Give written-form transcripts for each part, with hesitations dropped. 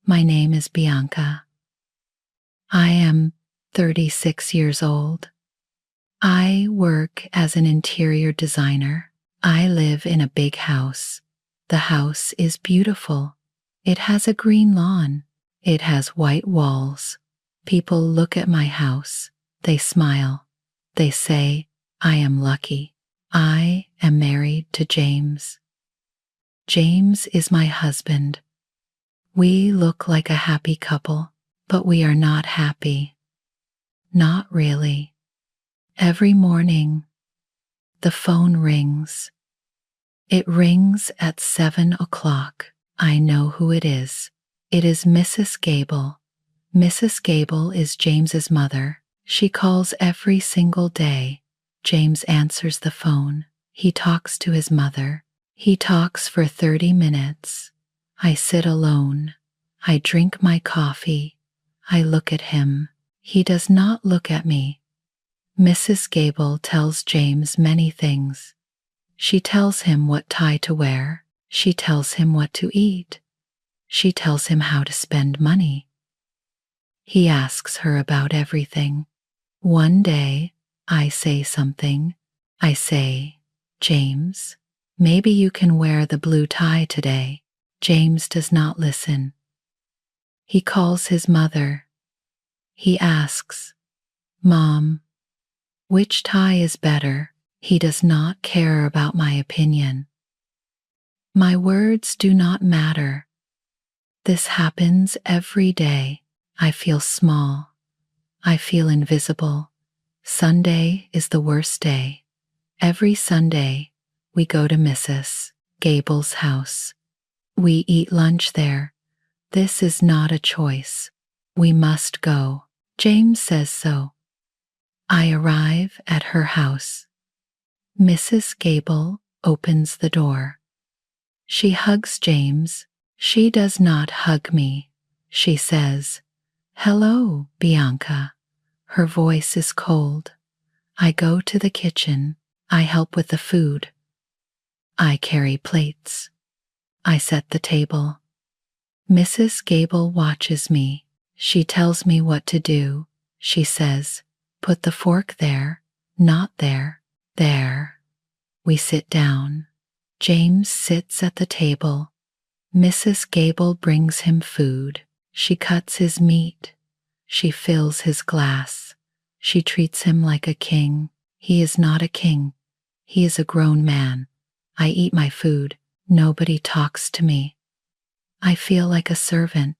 My name is Bianca. I am 36 years old. I work as an interior designer. I live in a big house. The house is beautiful. It has a green lawn. It has white walls. People look at my house. They smile. They say, I am lucky. I am married to James. James is my husband. We look like a happy couple, but we are not happy. Not really. Every morning, the phone rings. It rings at 7 o'clock. I know who it is. It is Mrs. Gable. Mrs. Gable is James's mother. She calls every single day. James answers the phone. He talks to his mother. He talks for 30 minutes. I sit alone. I drink my coffee. I look at him. He does not look at me. Mrs. Gable tells James many things. She tells him what tie to wear. She tells him what to eat. She tells him how to spend money. He asks her about everything. One day, I say something. I say, James, maybe you can wear the blue tie today. James does not listen. He calls his mother. He asks, Mom, which tie is better? He does not care about my opinion. My words do not matter. This happens every day. I feel small. I feel invisible. Sunday is the worst day. Every Sunday, we go to Mrs. Gable's house. We eat lunch there. This is not a choice. We must go. James says so. I arrive at her house. Mrs. Gable opens the door. She hugs James. She does not hug me. She says, Hello, Bianca. Her voice is cold. I go to the kitchen. I help with the food. I carry plates. I set the table. Mrs. Gable watches me. She tells me what to do. She says, Put the fork there, not there, there. We sit down. James sits at the table. Mrs. Gable brings him food. She cuts his meat. She fills his glass. She treats him like a king. He is not a king. He is a grown man. I eat my food. Nobody talks to me. I feel like a servant.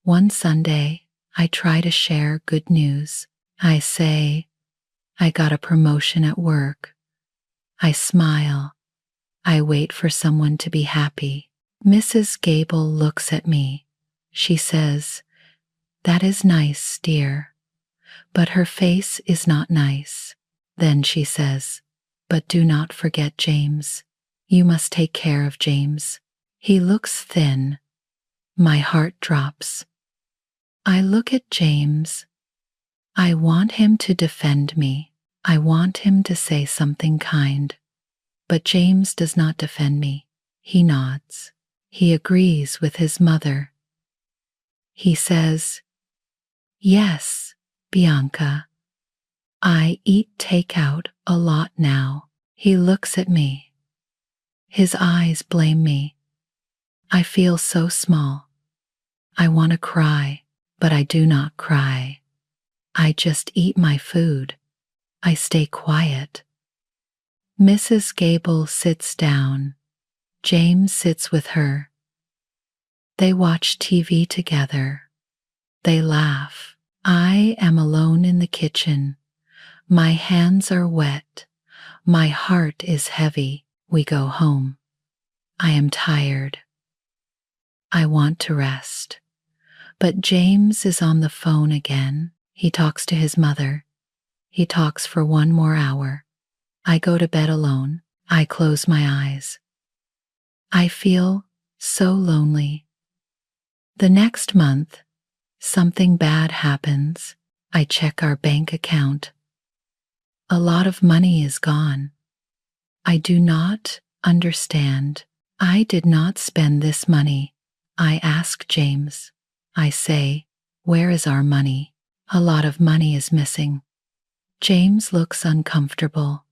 One Sunday, I try to share good news. I say, I got a promotion at work. I smile. I wait for someone to be happy. Mrs. Gable looks at me. She says, That is nice, dear. But her face is not nice. Then she says, But do not forget James. You must take care of James. He looks thin. My heart drops. I look at James. I want him to defend me. I want him to say something kind. But James does not defend me. He nods. He agrees with his mother. He says, Yes, Bianca. I eat takeout a lot now. He looks at me. His eyes blame me. I feel so small. I want to cry, but I do not cry. I just eat my food. I stay quiet. Mrs. Gable sits down. James sits with her. They watch TV together. They laugh. I am alone in the kitchen. My hands are wet. My heart is heavy. We go home. I am tired. I want to rest. But James is on the phone again. He talks to his mother. He talks for 1 more hour. I go to bed alone. I close my eyes. I feel so lonely. The next month, something bad happens. I check our bank account. A lot of money is gone. I do not understand. I did not spend this money. I ask James. I say, where is our money? A lot of money is missing. James looks uncomfortable.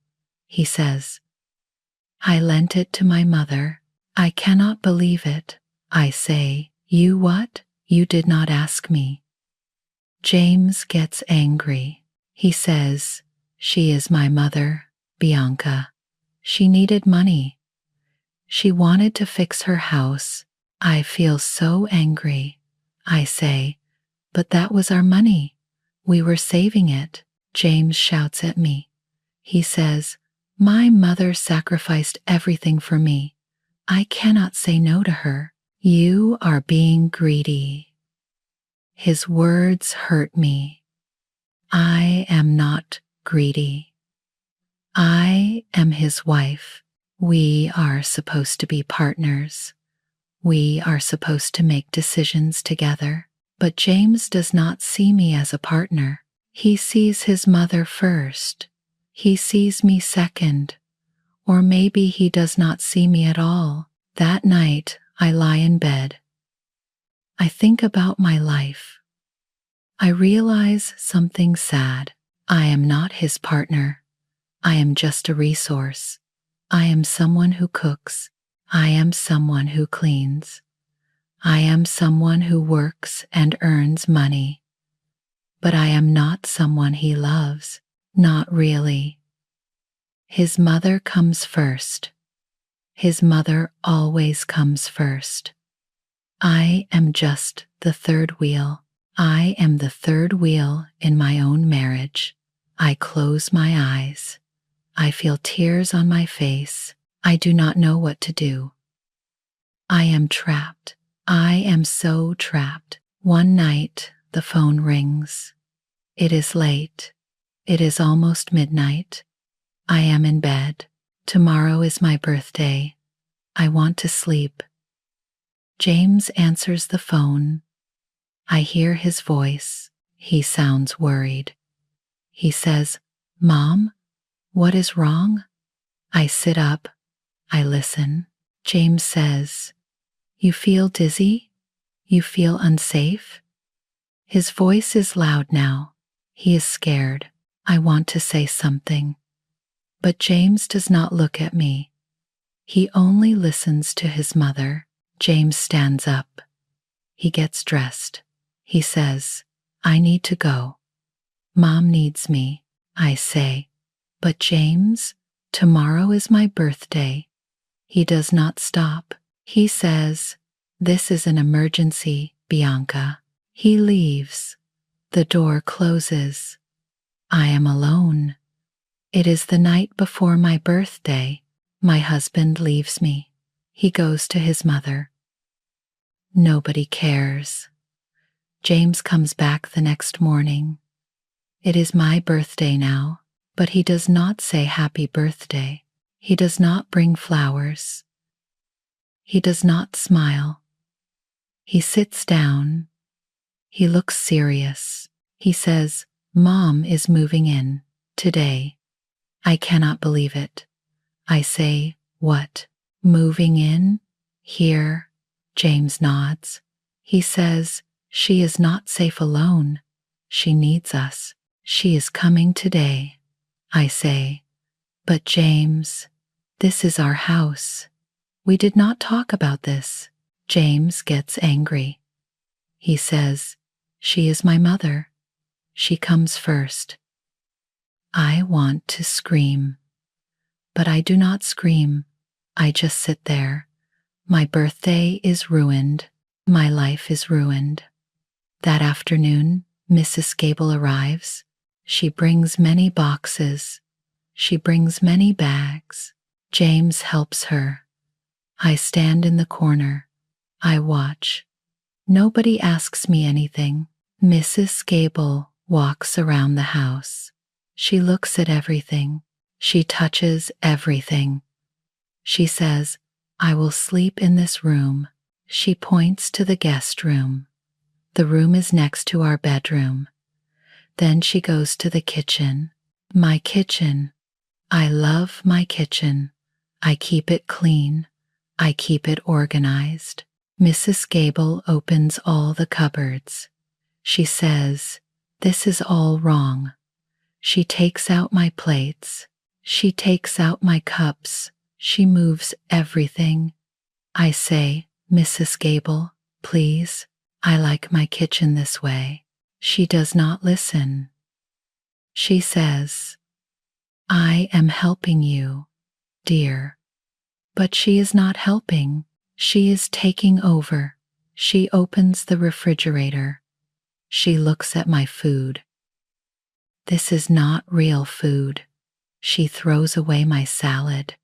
He says, I lent it to my mother. I cannot believe it. I say, you what? You did not ask me. James gets angry. He says, she is my mother, Bianca. She needed money. She wanted to fix her house. I feel so angry. I say, but that was our money. We were saving it. James shouts at me. He says, my mother sacrificed everything for me. I cannot say no to her. You are being greedy. His words hurt me. I am not greedy. I am his wife. We are supposed to be partners. We are supposed to make decisions together. But James does not see me as a partner. He sees his mother first. He sees me second. Or maybe he does not see me at all. That night, I lie in bed. I think about my life. I realize something sad. I am not his partner. I am just a resource. I am someone who cooks. I am someone who cleans. I am someone who works and earns money. But I am not someone he loves. Not really. His mother comes first. His mother always comes first. I am just the third wheel. I am the third wheel in my own marriage. I close my eyes. I feel tears on my face. I do not know what to do. I am trapped. I am so trapped. One night, the phone rings. It is late. It is almost midnight. I am in bed. Tomorrow is my birthday. I want to sleep. James answers the phone. I hear his voice. He sounds worried. He says, Mom, what is wrong? I sit up. I listen. James says, you feel dizzy? You feel unsafe? His voice is loud now. He is scared. I want to say something. But James does not look at me. He only listens to his mother. James stands up. He gets dressed. He says, I need to go. Mom needs me. I say, but James, tomorrow is my birthday. He does not stop. He says, this is an emergency, Bianca. He leaves. The door closes. I am alone. It is the night before my birthday. My husband leaves me. He goes to his mother. Nobody cares. James comes back the next morning. It is my birthday now, but he does not say happy birthday. He does not bring flowers. He does not smile. He sits down. He looks serious. He says, Mom is moving in today. I cannot believe it. I say, what? Moving in? Here? James nods. He says, she is not safe alone. She needs us. She is coming today. I say, but James, this is our house. We did not talk about this. James gets angry. He says, she is my mother. She comes first. I want to scream. But I do not scream. I just sit there. My birthday is ruined. My life is ruined. That afternoon, Mrs. Gable arrives. She brings many boxes. She brings many bags. James helps her. I stand in the corner. I watch. Nobody asks me anything. Mrs. Gable walks around the house. She looks at everything. She touches everything. She says, I will sleep in this room. She points to the guest room. The room is next to our bedroom. Then she goes to the kitchen. My kitchen. I love my kitchen. I keep it clean. I keep it organized. Mrs. Gable opens all the cupboards. She says, "This is all wrong." She takes out my plates. She takes out my cups. She moves everything. I say, "Mrs. Gable, please, I like my kitchen this way." She does not listen. She says, "I am helping you, dear." But she is not helping. She is taking over. She opens the refrigerator. She looks at my food. This is not real food. She throws away my salad.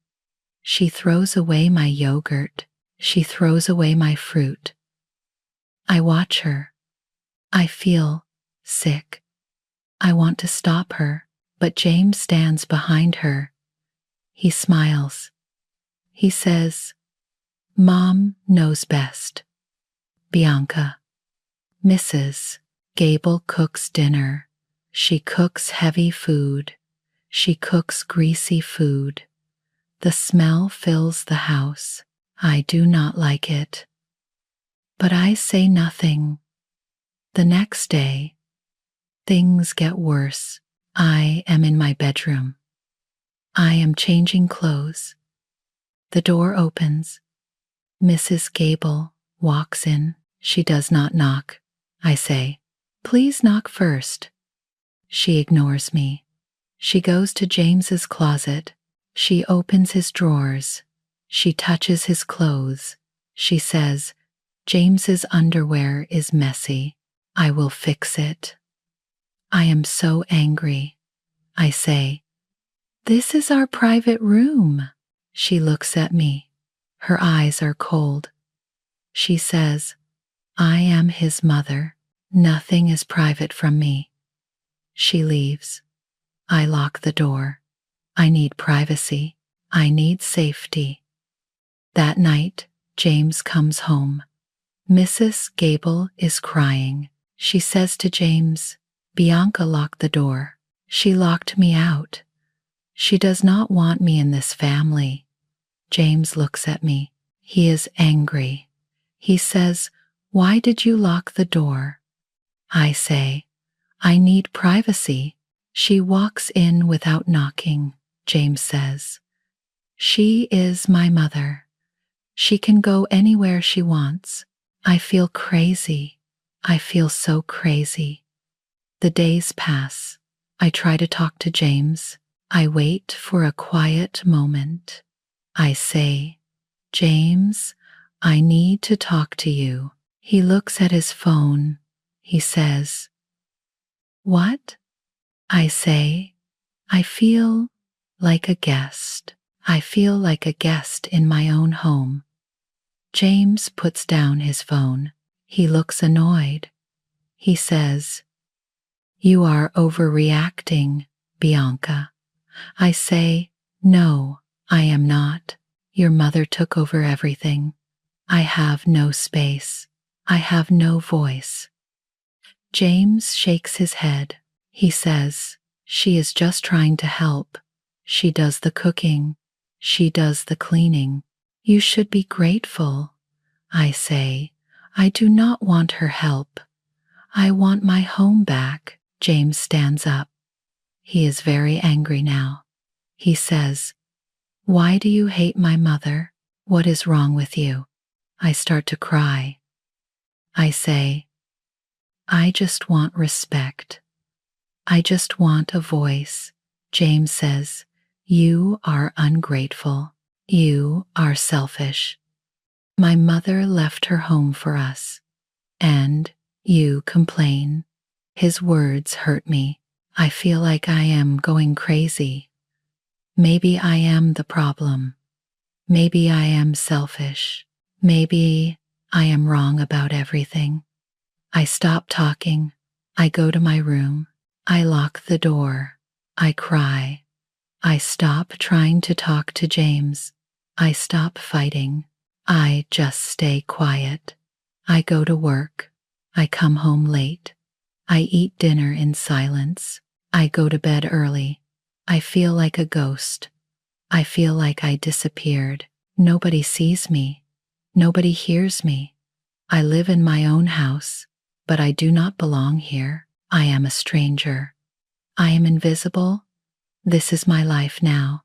She throws away my yogurt. She throws away my fruit. I watch her. I feel sick. I want to stop her, but James stands behind her. He smiles. He says, "Mom knows best." Bianca. Mrs. Gable cooks dinner. She cooks heavy food. She cooks greasy food. The smell fills the house. I do not like it. But I say nothing. The next day, things get worse. I am in my bedroom. I am changing clothes. The door opens. Mrs. Gable walks in. She does not knock. I say, "Please knock first." She ignores me. She goes to James's closet. She opens his drawers. She touches his clothes. She says, "James's underwear is messy. I will fix it." I am so angry. I say, "This is our private room." She looks at me. Her eyes are cold. She says, "I am his mother. Nothing is private from me." She leaves. I lock the door. I need privacy. I need safety. That night, James comes home. Mrs. Gable is crying. She says to James, "Bianca locked the door. She locked me out. She does not want me in this family." James looks at me. He is angry. He says, "Why did you lock the door?" I say, "I need privacy." She walks in without knocking, James says. "She is my mother. She can go anywhere she wants." I feel crazy. I feel so crazy. The days pass. I try to talk to James. I wait for a quiet moment. I say, "James, I need to talk to you." He looks at his phone. He says, "What?" I say, "I feel like a guest. I feel like a guest in my own home." James puts down his phone. He looks annoyed. He says, "You are overreacting, Bianca." I say, "No, I am not. Your mother took over everything. I have no space. I have no voice." James shakes his head. He says, "She is just trying to help. She does the cooking. She does the cleaning. You should be grateful." I say, "I do not want her help. I want my home back." James stands up. He is very angry now. He says, "Why do you hate my mother? What is wrong with you?" I start to cry. I say, "I just want respect. I just want a voice." James says, "You are ungrateful. You are selfish. My mother left her home for us, and you complain." His words hurt me. I feel like I am going crazy. Maybe I am the problem. Maybe I am selfish. Maybe I am wrong about everything. I stop talking. I go to my room. I lock the door. I cry. I stop trying to talk to James. I stop fighting. I just stay quiet. I go to work. I come home late. I eat dinner in silence. I go to bed early. I feel like a ghost. I feel like I disappeared. Nobody sees me. Nobody hears me. I live in my own house, but I do not belong here. I am a stranger. I am invisible. This is my life now.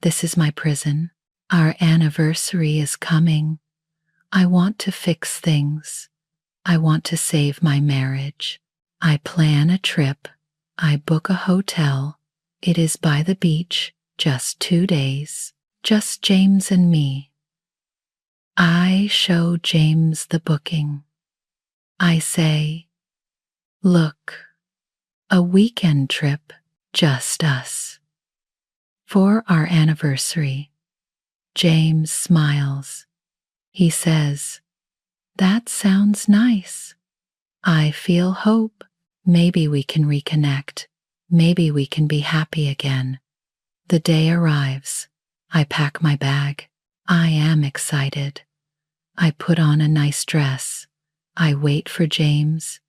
This is my prison. Our anniversary is coming. I want to fix things. I want to save my marriage. I plan a trip. I book a hotel. It is by the beach, just 2 days. Just James and me. I show James the booking. I say, look, a weekend trip, just us. For our anniversary. James smiles. He says, that sounds nice. I feel hope. Maybe we can reconnect. Maybe we can be happy again. The day arrives. I pack my bag. I am excited. I put on a nice dress. I wait for James.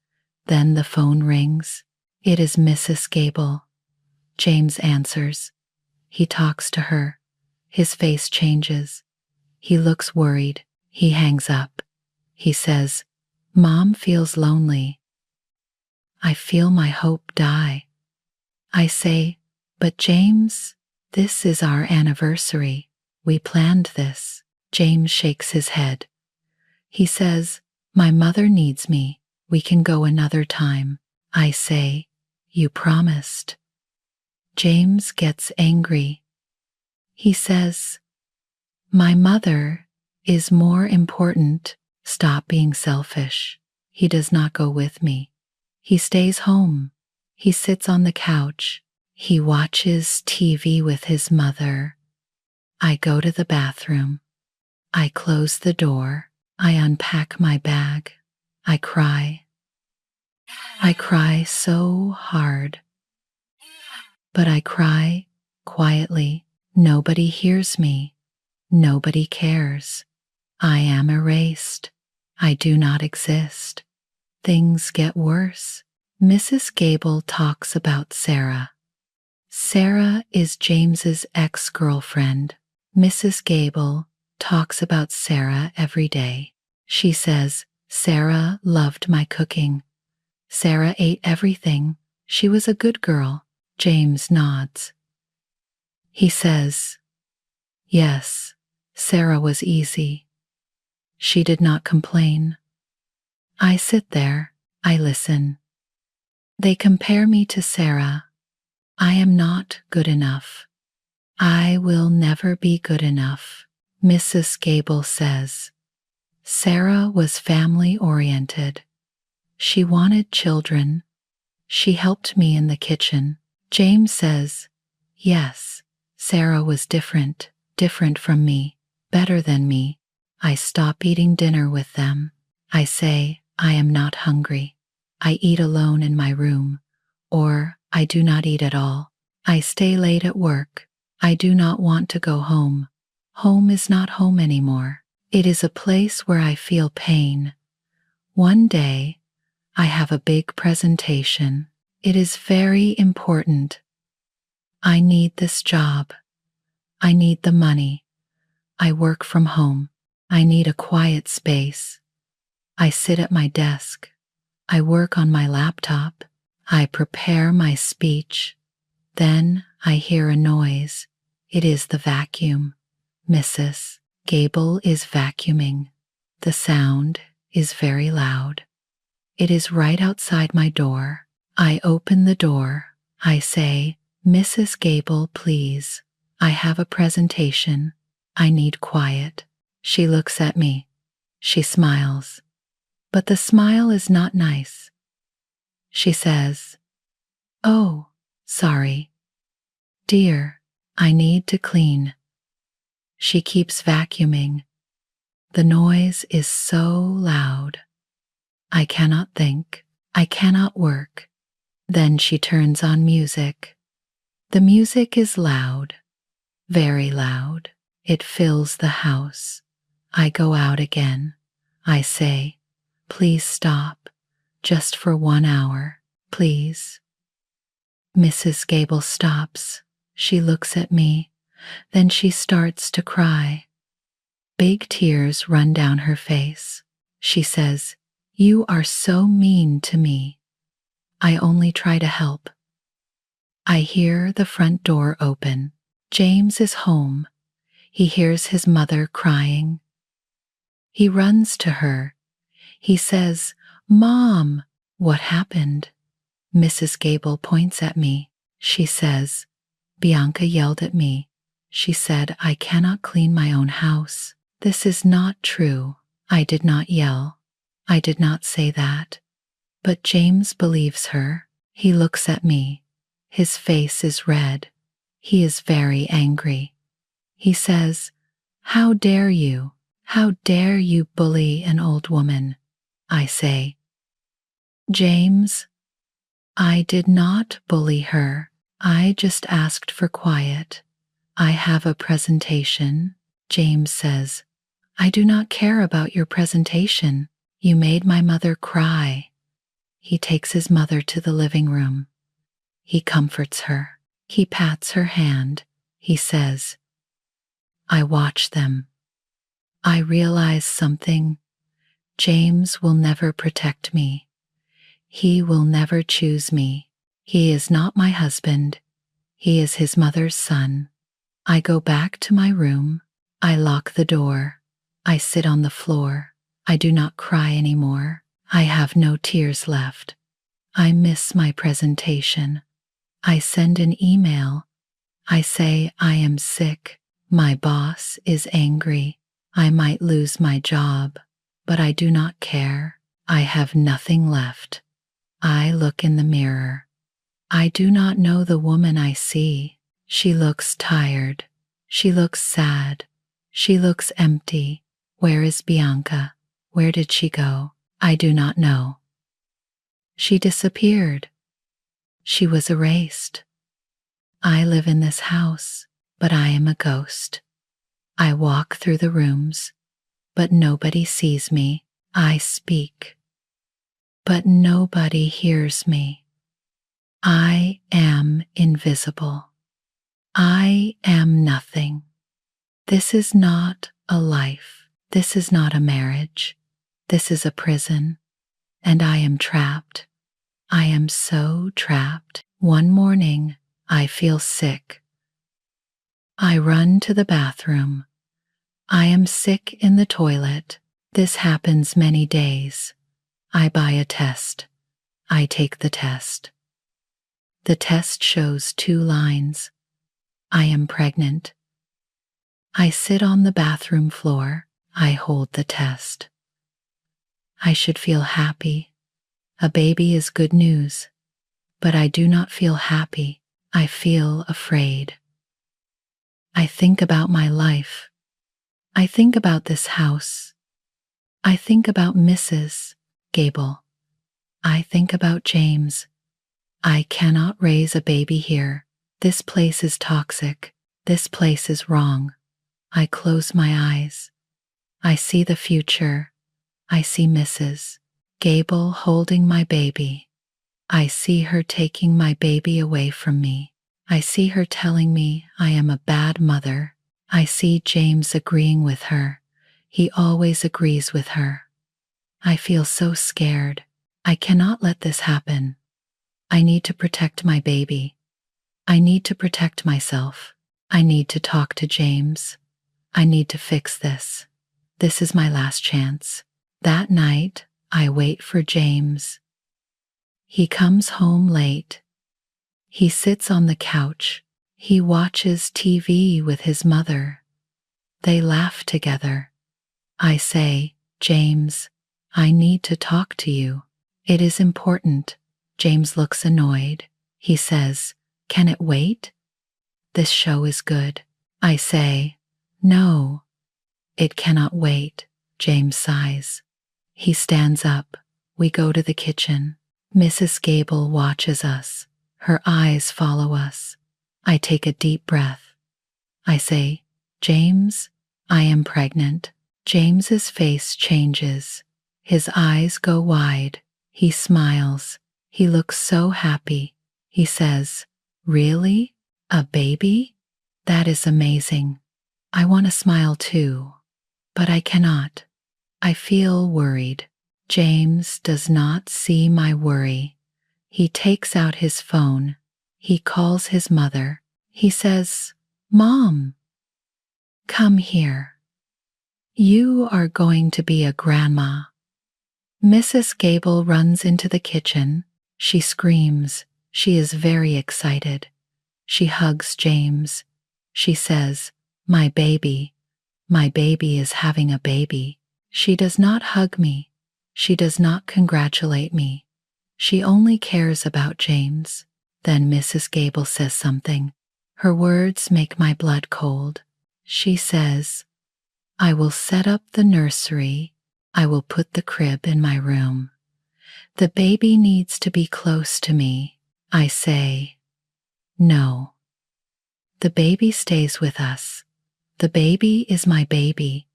Then the phone rings. It is Mrs. Gable. James answers. He talks to her. His face changes. He looks worried. He hangs up. He says, Mom feels lonely. I feel my hope die. I say, but James, this is our anniversary. We planned this. James shakes his head. He says, my mother needs me. We can go another time. I say, you promised. James gets angry. He says, my mother is more important. Stop being selfish. He does not go with me. He stays home. He sits on the couch. He watches TV with his mother. I go to the bathroom. I close the door. I unpack my bag. I cry. I cry so hard. But I cry quietly. Nobody hears me. Nobody cares. I am erased. I do not exist. Things get worse. Mrs. Gable talks about Sarah. Sarah is James's ex-girlfriend. Mrs. Gable talks about Sarah every day. She says, Sarah loved my cooking. Sarah ate everything. She was a good girl. James nods. He says, yes, Sarah was easy. She did not complain. I sit there. I listen. They compare me to Sarah. I am not good enough. I will never be good enough. Mrs. Gable says, Sarah was family-oriented. She wanted children. She helped me in the kitchen. James says, yes, Sarah was different from me, better than me. I stop eating dinner with them. I say, I am not hungry. I eat alone in my room, or I do not eat at all. I stay late at work. I do not want to go home. Home is not home anymore. It is a place where I feel pain. One day, I have a big presentation. It is very important. I need this job. I need the money. I work from home. I need a quiet space. I sit at my desk. I work on my laptop. I prepare my speech. Then I hear a noise. It is the vacuum. Mrs. Gable is vacuuming. The sound is very loud. It is right outside my door. I open the door. I say, Mrs. Gable, please. I have a presentation. I need quiet. She looks at me. She smiles. But the smile is not nice. She says, oh, sorry. Dear, I need to clean. She keeps vacuuming. The noise is so loud. I cannot think. I cannot work. Then she turns on music. The music is loud, very loud. It fills the house. I go out again. I say, please stop, just for 1 hour, please. Mrs. Gable stops. She looks at me. Then she starts to cry. Big tears run down her face. She says, "You are so mean to me. I only try to help." I hear the front door open. James is home. He hears his mother crying. He runs to her. He says, "Mom, what happened?" Mrs. Gable points at me. She says, "Bianca yelled at me. She said I cannot clean my own house." This is not true. I did not yell. I did not say that. But James believes her. He looks at me. His face is red. He is very angry. He says, "How dare you? How dare you bully an old woman?" I say, "James, I did not bully her. I just asked for quiet. I have a presentation." James says, "I do not care about your presentation. You made my mother cry." He takes his mother to the living room. He comforts her. He pats her hand. He says, "I watch them. I realize something. James will never protect me. He will never choose me. He is not my husband. He is his mother's son." I go back to my room. I lock the door. I sit on the floor. I do not cry anymore. I have no tears left. I miss my presentation. I send an email. I say I am sick. My boss is angry. I might lose my job, but I do not care. I have nothing left. I look in the mirror. I do not know the woman I see. She looks tired. She looks sad. She looks empty. Where is Bianca? Where did she go? I do not know. She disappeared. She was erased. I live in this house, but I am a ghost. I walk through the rooms, but nobody sees me. I speak, but nobody hears me. I am invisible. I am nothing. This is not a life. This is not a marriage. This is a prison, and I am trapped. I am so trapped. One morning, I feel sick. I run to the bathroom. I am sick in the toilet. This happens many days. I buy a test. I take the test. The test shows 2 lines. I am pregnant. I sit on the bathroom floor. I hold the test. I should feel happy. A baby is good news. But I do not feel happy. I feel afraid. I think about my life. I think about this house. I think about Mrs. Gable. I think about James. I cannot raise a baby here. This place is toxic. This place is wrong. I close my eyes. I see the future. I see Mrs. Gable holding my baby. I see her taking my baby away from me. I see her telling me I am a bad mother. I see James agreeing with her. He always agrees with her. I feel so scared. I cannot let this happen. I need to protect my baby. I need to protect myself. I need to talk to James. I need to fix this. This is my last chance. That night, I wait for James. He comes home late. He sits on the couch. He watches TV with his mother. They laugh together. I say, "James, I need to talk to you. It is important." James looks annoyed. He says, "Can it wait? This show is good." I say, "No, it cannot wait." James sighs. He stands up. We go to the kitchen. Mrs. Gable watches us. Her eyes follow us. I take a deep breath. I say, "James, I am pregnant." James's face changes. His eyes go wide. He smiles. He looks so happy. He says, "Really? A baby? That is amazing. I want to smile too, but I cannot. I feel worried. James does not see my worry. He takes out his phone. He calls his mother. He says, "Mom, come here. You are going to be a grandma." Mrs. Gable runs into the kitchen. She screams. She is very excited. She hugs James. She says, my baby is having a baby." She does not hug me. She does not congratulate me. She only cares about James. Then Mrs. Gable says something. Her words make my blood cold. She says, "I will set up the nursery. I will put the crib in my room. The baby needs to be close to me." I say, "No. The baby stays with us. The baby is my baby,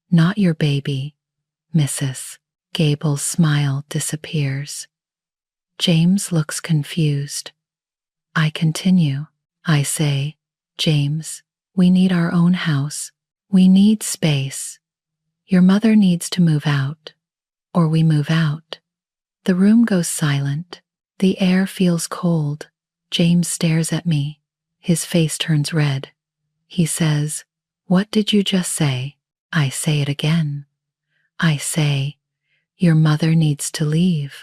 not your baby." Mrs. Gable's smile disappears. James looks confused. I continue. I say, "James, we need our own house. We need space. Your mother needs to move out, or we move out." The room goes silent. The air feels cold. James stares at me. His face turns red. He says, "What did you just say?" I say it again. I say, "Your mother needs to leave,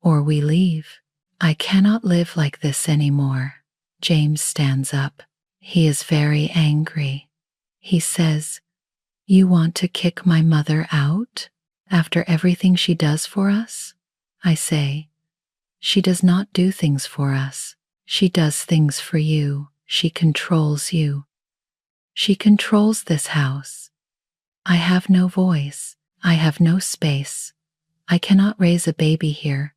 or we leave. I cannot live like this anymore." James stands up. He is very angry. He says, "You want to kick my mother out after everything she does for us?" I say, "She does not do things for us. She does things for you. She controls you. She controls this house. I have no voice. I have no space. I cannot raise a baby here."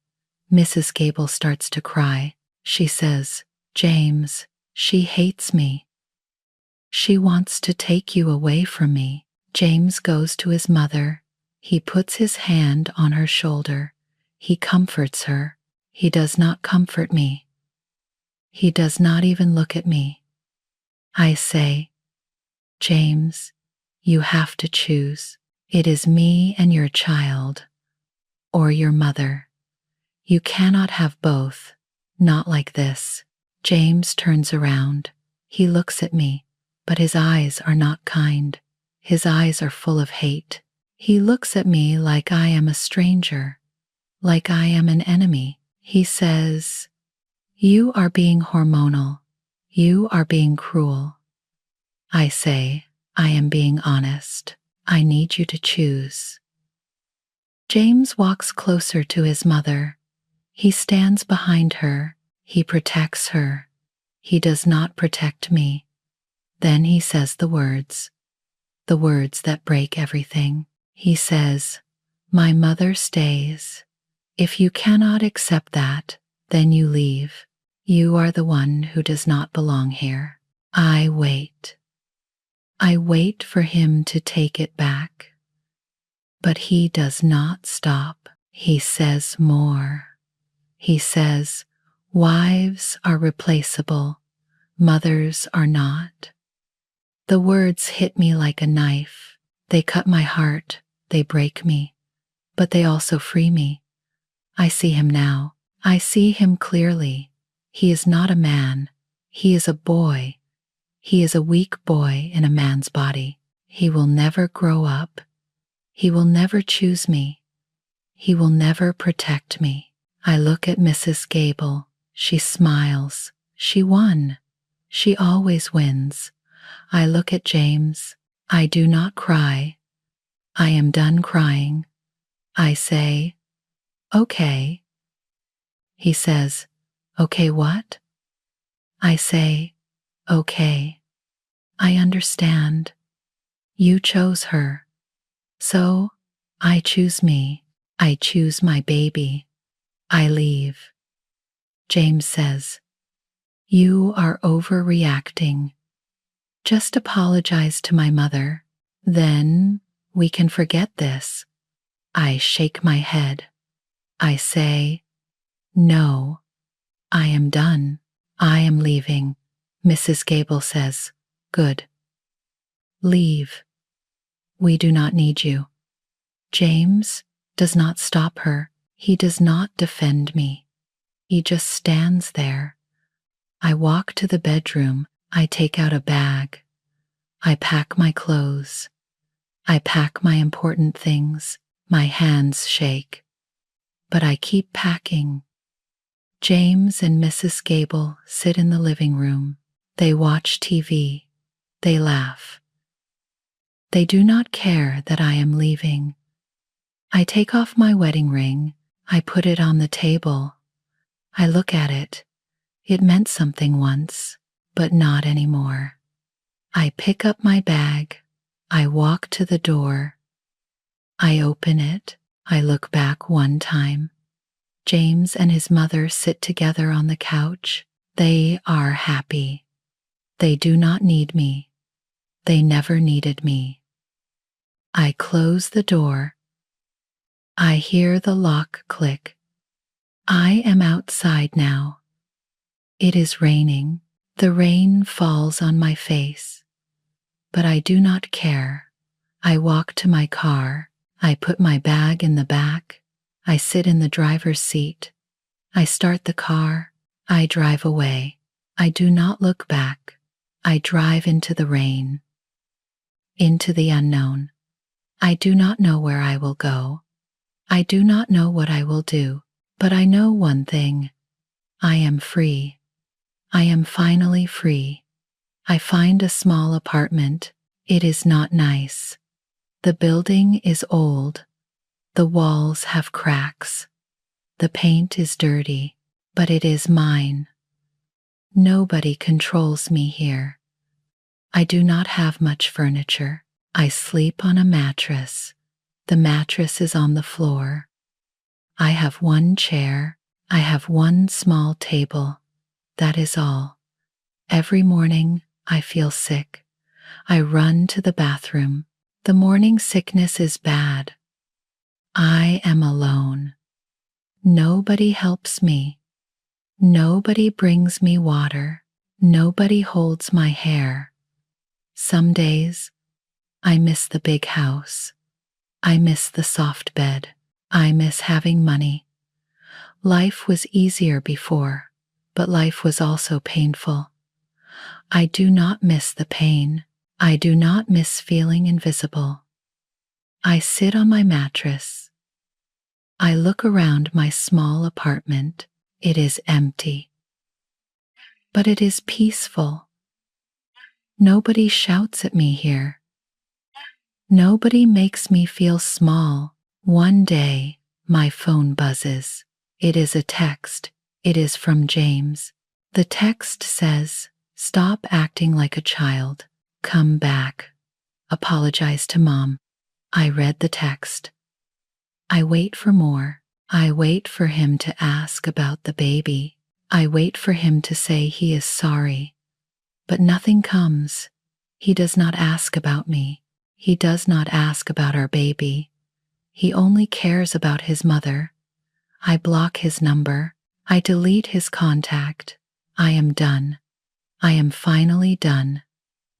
Mrs. Gable starts to cry. She says, "James, she hates me. She wants to take you away from me." James goes to his mother. He puts his hand on her shoulder. He comforts her. He does not comfort me. He does not even look at me. I say, "James, you have to choose. It is me and your child, or your mother. You cannot have both. Not like this." James turns around. He looks at me, but his eyes are not kind. His eyes are full of hate. He looks at me like I am a stranger, like I am an enemy. He says, "You are being hormonal. You are being cruel." I say, "I am being honest. I need you to choose." James walks closer to his mother. He stands behind her. He protects her. He does not protect me. Then he says the words that break everything. He says, "My mother stays. If you cannot accept that, then you leave. You are the one who does not belong here." I wait. I wait for him to take it back. But he does not stop. He says more. He says, "Wives are replaceable. Mothers are not." The words hit me like a knife. They cut my heart. They break me. But they also free me. I see him now. I see him clearly. He is not a man. He is a boy. He is a weak boy in a man's body. He will never grow up. He will never choose me. He will never protect me. I look at Mrs. Gable. She smiles. She won. She always wins. I look at James. I do not cry. I am done crying. I say, "Okay." He says, "Okay, what?" I say, "Okay. I understand. You chose her. So I choose me. I choose my baby. I leave." James says, "You are overreacting. Just apologize to my mother. Then we can forget this." I shake my head. I say, "No, I am done. I am leaving." Mrs. Gable says, "Good. Leave. We do not need you." James does not stop her. He does not defend me. He just stands there. I walk to the bedroom. I take out a bag. I pack my clothes. I pack my important things. My hands shake. But I keep packing. James and Mrs. Gable sit in the living room. They watch TV. They laugh. They do not care that I am leaving. I take off my wedding ring. I put it on the table. I look at it. It meant something once, but not anymore. I pick up my bag. I walk to the door. I open it. I look back one time. James and his mother sit together on the couch. They are happy. They do not need me. They never needed me. I close the door. I hear the lock click. I am outside now. It is raining. The rain falls on my face. But I do not care. I walk to my car. I put my bag in the back. I sit in the driver's seat. I start the car. I drive away. I do not look back. I drive into the rain, into the unknown. I do not know where I will go. I do not know what I will do, but I know one thing. I am free. I am finally free. I find a small apartment. It is not nice. The building is old. The walls have cracks. The paint is dirty, but it is mine. Nobody controls me here. I do not have much furniture. I sleep on a mattress. The mattress is on the floor. I have one chair. I have one small table. That is all. Every morning I feel sick. I run to the bathroom. The morning sickness is bad. I am alone. Nobody helps me. Nobody brings me water. Nobody holds my hair. Some days, I miss the big house. I miss the soft bed. I miss having money. Life was easier before, but life was also painful. I do not miss the pain. I do not miss feeling invisible. I sit on my mattress. I look around my small apartment. It is empty. But it is peaceful. Nobody shouts at me here. Nobody makes me feel small. One day, my phone buzzes. It is a text. It is from James. The text says, "Stop acting like a child. Come back. Apologize to Mom." I read the text. I wait for more. I wait for him to ask about the baby. I wait for him to say he is sorry. But nothing comes. He does not ask about me. He does not ask about our baby. He only cares about his mother. I block his number. I delete his contact. I am done. I am finally done.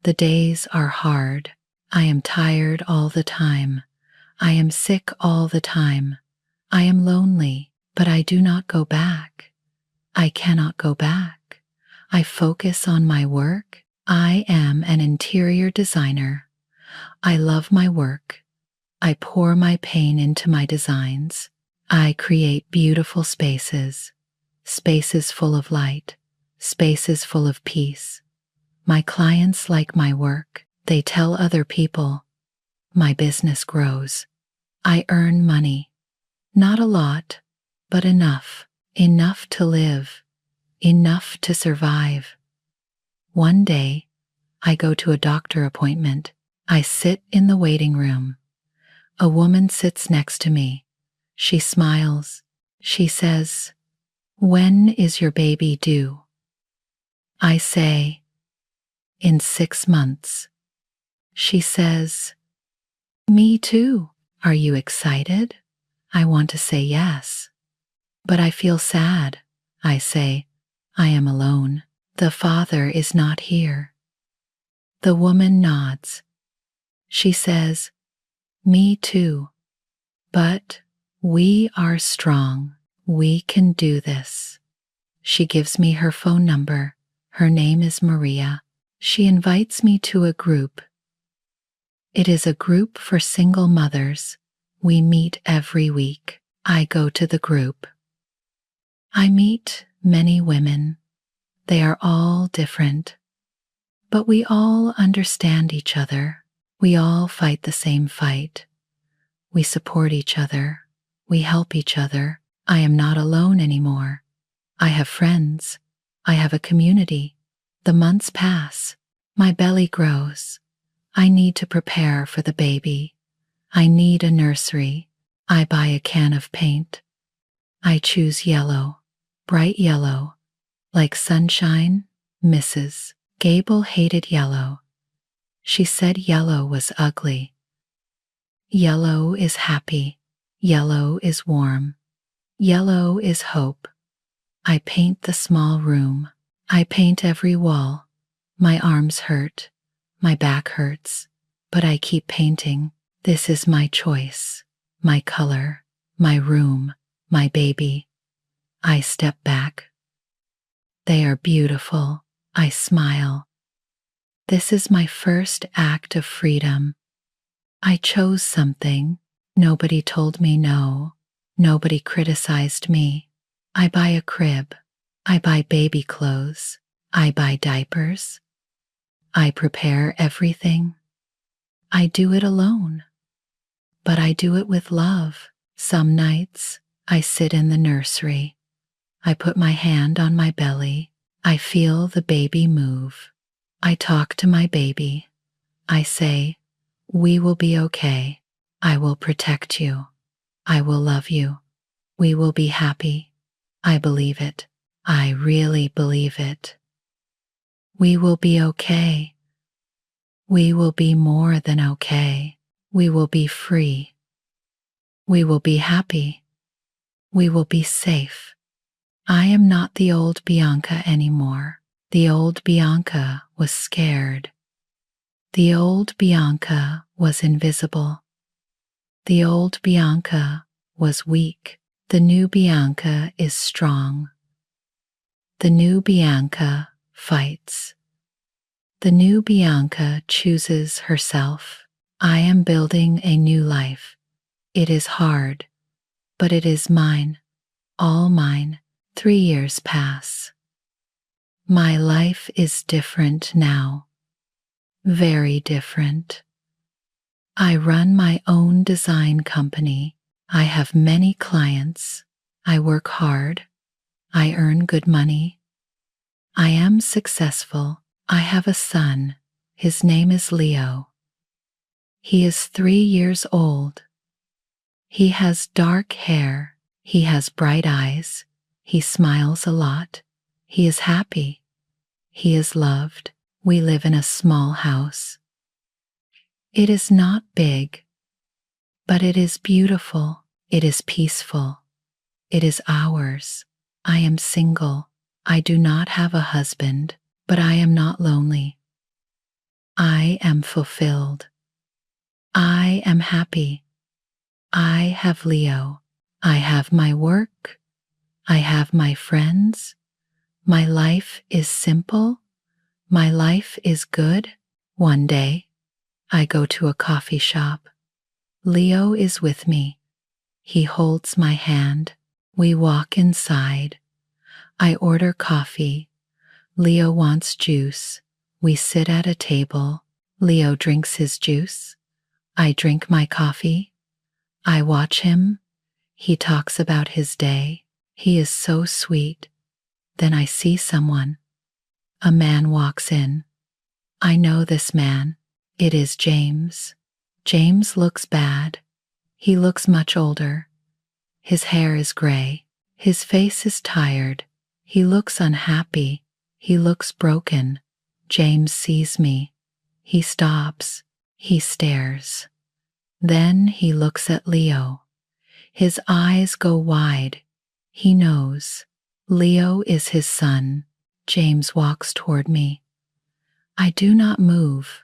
The days are hard. I am tired all the time. I am sick all the time. I am lonely, but I do not go back. I cannot go back. I focus on my work. I am an interior designer. I love my work. I pour my pain into my designs. I create beautiful spaces, spaces full of light, spaces full of peace. My clients like my work. They tell other people. My business grows. I earn money. Not a lot, but enough. Enough to live. Enough to survive. One day, I go to a doctor appointment. I sit in the waiting room. A woman sits next to me. She smiles. She says, "When is your baby due?" I say, "In 6 months." She says, "Me too. Are you excited?" I want to say yes. But I feel sad. I say, "I am alone. The father is not here." The woman nods. She says, "Me too." But we are strong. We can do this. She gives me her phone number. Her name is Maria. She invites me to a group. It is a group for single mothers. We meet every week. I go to the group. I meet many women. They are all different, but we all understand each other. We all fight the same fight. We support each other. We help each other. I am not alone anymore. I have friends. I have a community. The months pass. My belly grows. I need to prepare for the baby. I need a nursery. I buy a can of paint. I choose yellow, bright yellow, like sunshine. Mrs. Gable hated yellow. She said yellow was ugly. Yellow is happy. Yellow is warm. Yellow is hope. I paint the small room. I paint every wall. My arms hurt. My back hurts. But I keep painting. This is my choice. My color. My room. My baby. I step back. They are beautiful. I smile. This is my first act of freedom. I chose something. Nobody told me no. Nobody criticized me. I buy a crib. I buy baby clothes. I buy diapers. I prepare everything. I do it alone. But I do it with love. Some nights, I sit in the nursery. I put my hand on my belly. I feel the baby move. I talk to my baby. I say, "We will be okay. I will protect you. I will love you. We will be happy." I believe it. I really believe it. We will be okay. We will be more than okay. We will be free. We will be happy. We will be safe. I am not the old Bianca anymore. The old Bianca was scared. The old Bianca was invisible. The old Bianca was weak. The new Bianca is strong. The new Bianca fights. The new Bianca chooses herself. I am building a new life. It is hard, but it is mine, all mine. 3 years pass. My life is different now. Very different. I run my own design company. I have many clients. I work hard. I earn good money. I am successful. I have a son. His name is Leo. He is 3 years old. He has dark hair. He has bright eyes. He smiles a lot. He is happy. He is loved. We live in a small house. It is not big, but it is beautiful. It is peaceful. It is ours. I am single. I do not have a husband, but I am not lonely. I am fulfilled. I am happy. I have Leo. I have my work. I have my friends. My life is simple. My life is good. One day, I go to a coffee shop. Leo is with me. He holds my hand. We walk inside. I order coffee. Leo wants juice. We sit at a table. Leo drinks his juice. I drink my coffee. I watch him. He talks about his day. He is so sweet. Then I see someone. A man walks in. I know this man. It is James. James looks bad. He looks much older. His hair is gray. His face is tired. He looks unhappy. He looks broken. James sees me. He stops. He stares. Then he looks at Leo. His eyes go wide. He knows. Leo is his son. James walks toward me. I do not move.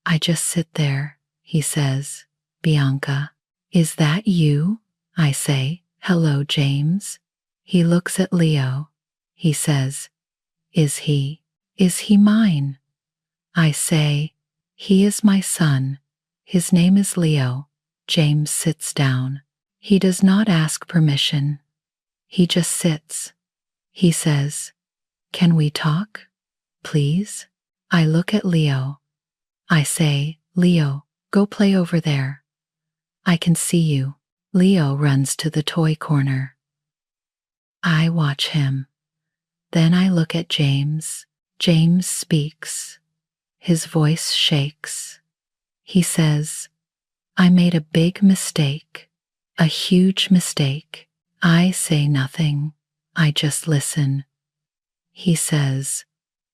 I just sit there. He says, "Bianca, Is that you? I say, hello, James. He looks at Leo. He says, Is he? Is he mine? I say, he is my son. His name is Leo. James sits down. He does not ask permission. He just sits. He says, Can we talk? Please? I look at Leo. I say, Leo, go play over there. I can see you. Leo runs to the toy corner. I watch him. Then I look at James. James speaks. His voice shakes. He says, I made a big mistake, a huge mistake. I say nothing. I just listen. He says,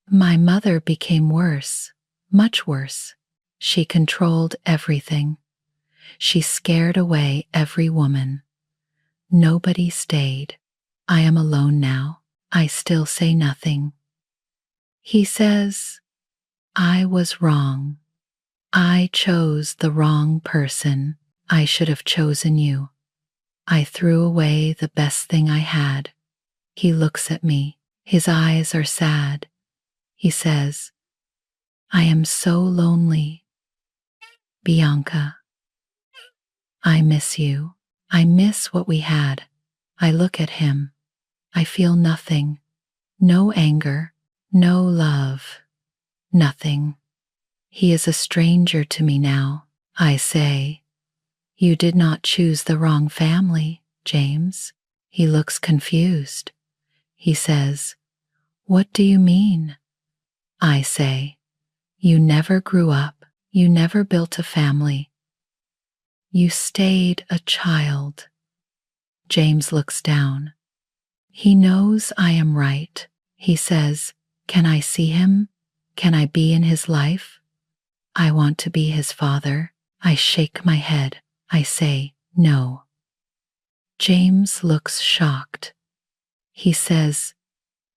My mother became worse, much worse. She controlled everything. She scared away every woman. Nobody stayed. I am alone now. I still say nothing. He says, I was wrong. I chose the wrong person. I should have chosen you. I threw away the best thing I had. He looks at me. His eyes are sad. He says, I am so lonely. Bianca, I miss you. I miss what we had. I look at him. I feel nothing. No anger. No love. Nothing. He is a stranger to me now. I say, You did not choose the wrong family, James. He looks confused. He says, What do you mean? I say, You never grew up. You never built a family. You stayed a child. James looks down. He knows I am right. He says, Can I see him? Can I be in his life? I want to be his father. I shake my head. I say, No. James looks shocked. He says,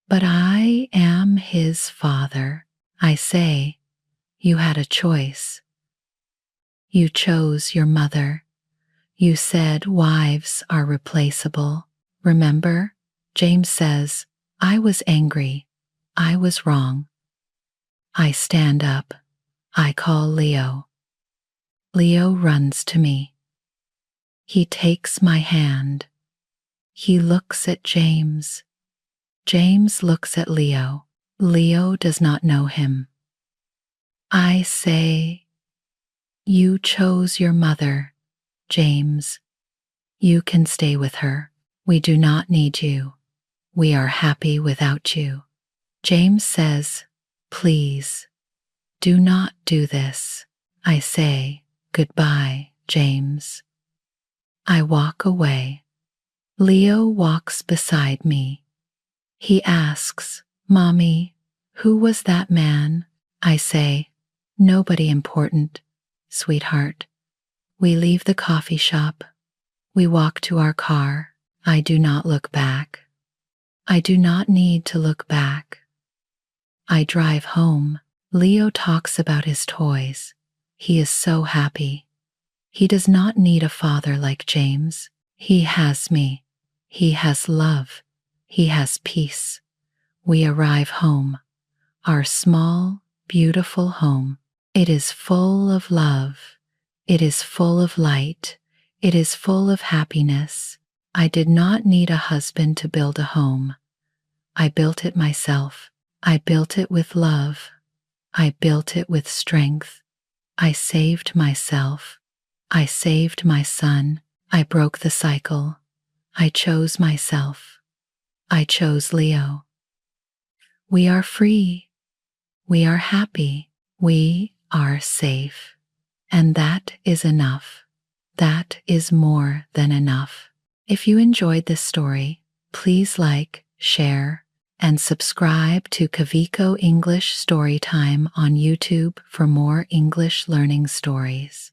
But I am his father. I say, You had a choice. You chose your mother. You said wives are replaceable. Remember? James says, I was angry. I was wrong. I stand up. I call Leo. Leo runs to me. He takes my hand. He looks at James. James looks at Leo. Leo does not know him. I say, You chose your mother, James. You can stay with her. We do not need you. We are happy without you. James says, Please, do not do this. I say, Goodbye, James. I walk away. Leo walks beside me. He asks, Mommy, who was that man? I say, Nobody important, sweetheart. We leave the coffee shop. We walk to our car. I do not look back. I do not need to look back. I drive home. Leo talks about his toys. He is so happy. He does not need a father like James. He has me. He has love. He has peace. We arrive home. Our small, beautiful home. It is full of love. It is full of light. It is full of happiness. I did not need a husband to build a home. I built it myself. I built it with love. I built it with strength. I saved myself. I saved my son. I broke the cycle. I chose myself. I chose Leo. We are free. We are happy. We are safe. And that is enough. That is more than enough. If you enjoyed this story, please like, share, and subscribe to Kaviko English Storytime on YouTube for more English learning stories.